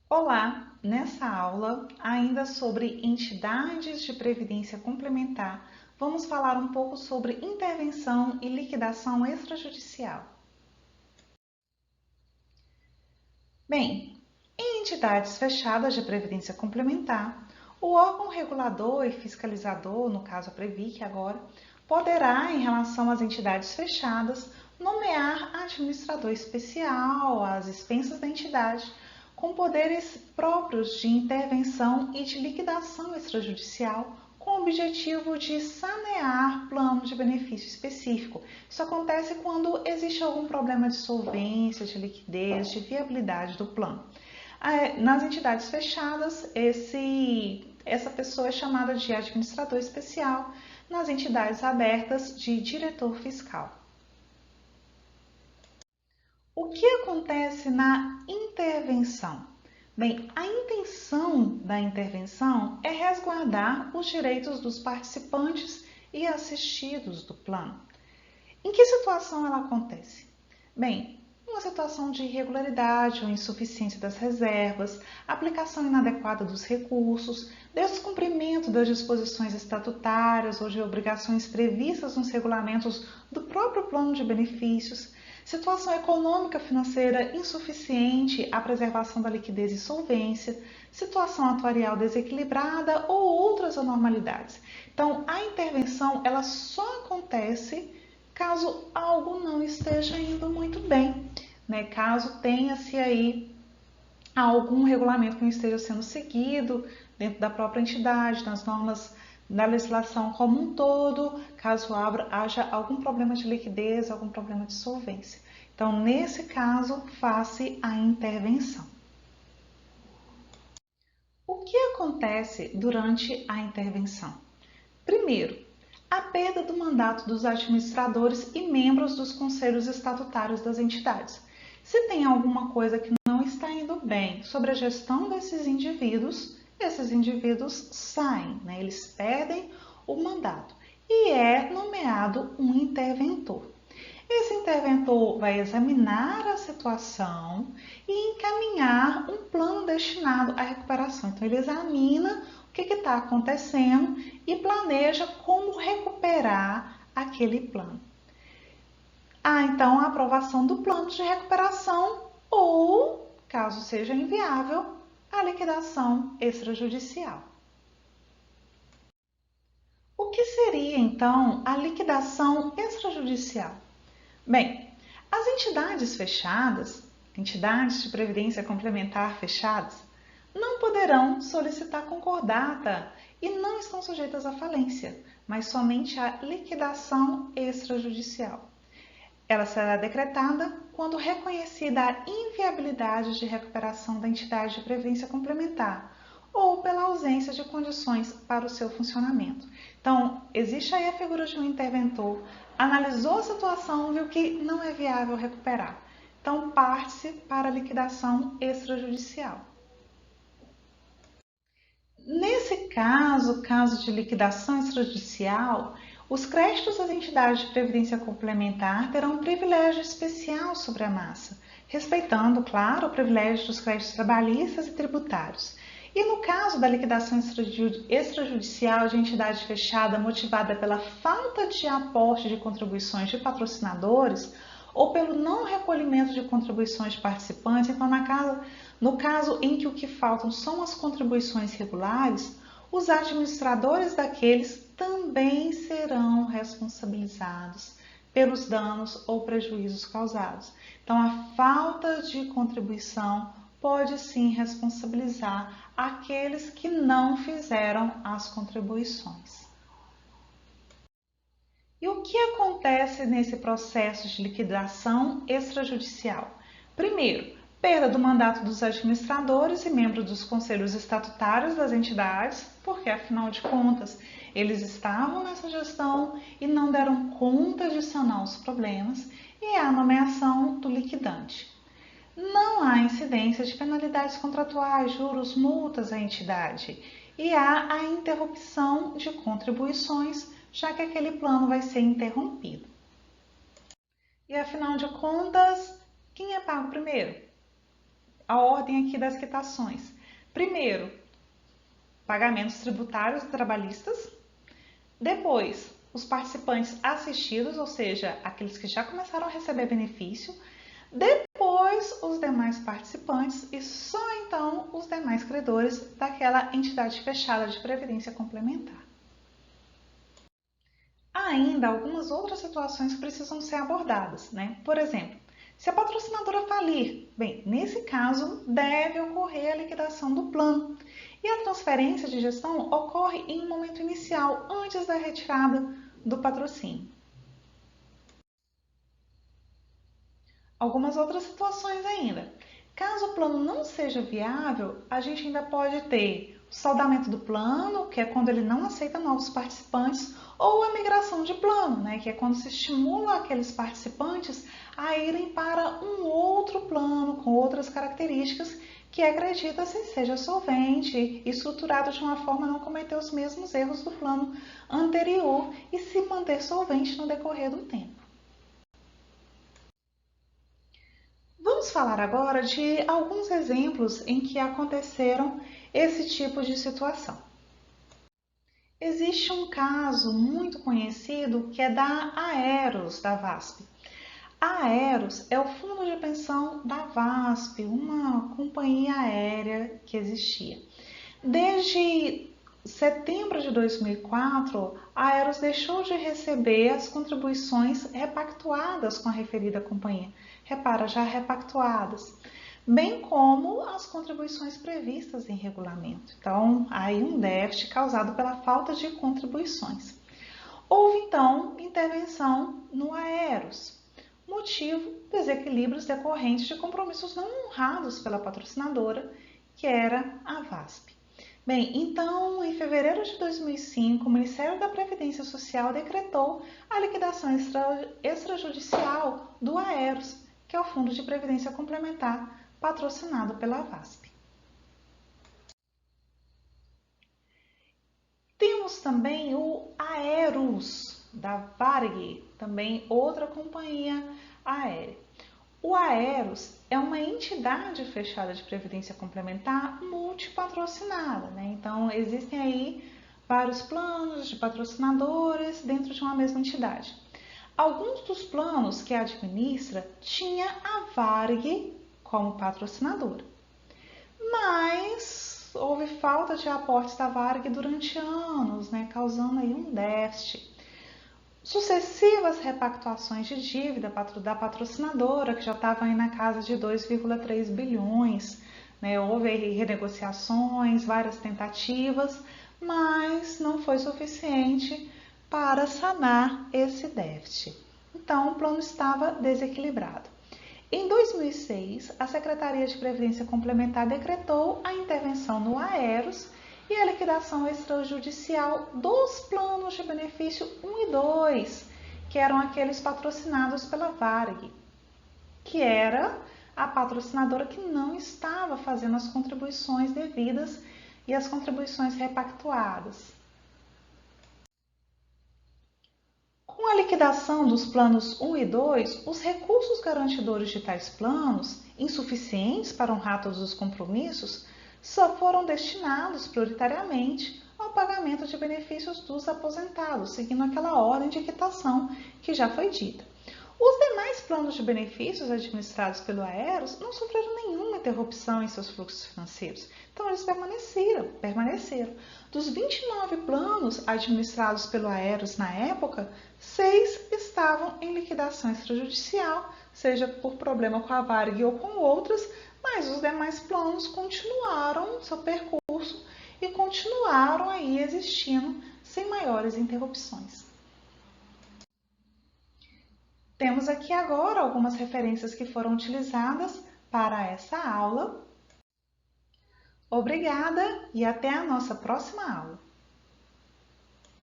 Olá! Nessa aula, ainda sobre entidades de previdência complementar, vamos falar um pouco sobre intervenção e liquidação extrajudicial. Bem, em entidades fechadas de previdência complementar, o órgão regulador e fiscalizador, no caso a Previc agora, poderá, em relação às entidades fechadas, nomear administrador especial às expensas da entidade, com poderes próprios de intervenção e de liquidação extrajudicial, com o objetivo de sanear plano de benefício específico. Isso acontece quando existe algum problema de solvência, de liquidez, de viabilidade do plano. Nas entidades fechadas, essa pessoa é chamada de administrador especial, nas entidades abertas, de diretor fiscal. O que acontece na intervenção? Bem, a intenção da intervenção é resguardar os direitos dos participantes e assistidos do plano. Em que situação ela acontece? Bem, uma situação de irregularidade ou insuficiência das reservas, aplicação inadequada dos recursos, descumprimento das disposições estatutárias ou de obrigações previstas nos regulamentos do próprio plano de benefícios, situação econômica financeira insuficiente à preservação da liquidez e solvência, situação atuarial desequilibrada ou outras anormalidades. Então, a intervenção ela só acontece caso algo não esteja indo muito bem, né? Caso tenha-se aí algum regulamento que não esteja sendo seguido dentro da própria entidade, nas normas da legislação como um todo, caso haja algum problema de liquidez, algum problema de solvência. Então, nesse caso, faz-se a intervenção. O que acontece durante a intervenção? Primeiro, a perda do mandato dos administradores e membros dos conselhos estatutários das entidades. Se tem alguma coisa que não está indo bem sobre a gestão desses indivíduos, esses indivíduos saem, né? Eles perdem o mandato e é nomeado um interventor. Esse interventor vai examinar a situação e encaminhar um plano destinado à recuperação. Então, ele examina o que está acontecendo e planeja como recuperar aquele plano. Há então a aprovação do plano de recuperação ou, caso seja inviável, a liquidação extrajudicial. O que seria então a liquidação extrajudicial? Bem, as entidades fechadas, entidades de previdência complementar fechadas, não poderão solicitar concordata e não estão sujeitas à falência, mas somente à liquidação extrajudicial. Ela será decretada quando reconhecida a inviabilidade de recuperação da entidade de previdência complementar ou pela ausência de condições para o seu funcionamento. Então, existe aí a figura de um interventor, analisou a situação, viu que não é viável recuperar. Então, parte-se para a liquidação extrajudicial. Nesse caso de liquidação extrajudicial, os créditos das entidades de previdência complementar terão um privilégio especial sobre a massa, respeitando, claro, o privilégio dos créditos trabalhistas e tributários. E no caso da liquidação extrajudicial de entidade fechada motivada pela falta de aporte de contribuições de patrocinadores ou pelo não recolhimento de contribuições de participantes, então no caso em que o que faltam são as contribuições regulares, os administradores daqueles também serão responsabilizados pelos danos ou prejuízos causados. Então, a falta de contribuição pode sim responsabilizar aqueles que não fizeram as contribuições. E o que acontece nesse processo de liquidação extrajudicial? Primeiro, perda do mandato dos administradores e membros dos conselhos estatutários das entidades, porque afinal de contas eles estavam nessa gestão e não deram conta de sanar os problemas, e a nomeação do liquidante. Não há incidência de penalidades contratuais, juros, multas à entidade e há a interrupção de contribuições, já que aquele plano vai ser interrompido. E afinal de contas, quem é pago primeiro? a ordem aqui das quitações. Primeiro, pagamentos tributários e trabalhistas. Depois, os participantes assistidos, ou seja, aqueles que já começaram a receber benefício. Depois, os demais participantes e só então os demais credores daquela entidade fechada de previdência complementar. Há ainda algumas outras situações que precisam ser abordadas, né? Por exemplo, se a patrocinadora falir, bem, nesse caso deve ocorrer a liquidação do plano e a transferência de gestão ocorre em um momento inicial, antes da retirada do patrocínio. Algumas outras situações ainda. Caso o plano não seja viável, a gente ainda pode ter o saldamento do plano, que é quando ele não aceita novos participantes, ou a migração de plano, né, que é quando se estimula aqueles participantes a irem para um outro plano com outras características que acredita-se seja solvente e estruturado de uma forma a não cometer os mesmos erros do plano anterior e se manter solvente no decorrer do tempo. Vamos falar agora de alguns exemplos em que aconteceram esse tipo de situação. Existe um caso muito conhecido que é da Aeros, da VASP. A Aeros é o fundo de pensão da VASP, uma companhia aérea que existia. Desde setembro de 2004, a Aeros deixou de receber as contribuições repactuadas com a referida companhia. Repara, já repactuadas, bem como as contribuições previstas em regulamento. Então, aí um déficit causado pela falta de contribuições. Houve, então, intervenção no Aeros, motivo desequilíbrios decorrentes de compromissos não honrados pela patrocinadora, que era a VASP. Bem, então, em fevereiro de 2005, o Ministério da Previdência Social decretou a liquidação extrajudicial do Aeros, que é o Fundo de Previdência Complementar patrocinado pela VASP. Temos também o Aerus, da Varig, também outra companhia aérea. O Aerus é uma entidade fechada de previdência complementar multipatrocinada, né? Então, existem aí vários planos de patrocinadores dentro de uma mesma entidade. Alguns dos planos que administra tinha a Varig como patrocinadora, mas houve falta de aportes da Varig durante anos, né? Causando aí um déficit. Sucessivas repactuações de dívida da patrocinadora, que já estava aí na casa de 2,3 bilhões, né? Houve renegociações, várias tentativas, mas não foi suficiente para sanar esse déficit. Então, o plano estava desequilibrado. Em 2006, a Secretaria de Previdência Complementar decretou a intervenção no Aeros e a liquidação extrajudicial dos planos de benefício 1 e 2, que eram aqueles patrocinados pela Varig, que era a patrocinadora que não estava fazendo as contribuições devidas e as contribuições repactuadas. Com a liquidação dos planos 1 e 2, os recursos garantidores de tais planos, insuficientes para honrar todos os compromissos, só foram destinados prioritariamente ao pagamento de benefícios dos aposentados, seguindo aquela ordem de quitação que já foi dita. Os demais planos de benefícios administrados pelo Aeros não sofreram nenhuma interrupção em seus fluxos financeiros, então eles permaneceram. Dos 29 planos administrados pelo Aeros na época, 6 estavam em liquidação extrajudicial, seja por problema com a Varig ou com outras, mas os demais planos continuaram seu percurso e continuaram aí existindo sem maiores interrupções. Temos aqui agora algumas referências que foram utilizadas para essa aula. Obrigada e até a nossa próxima aula.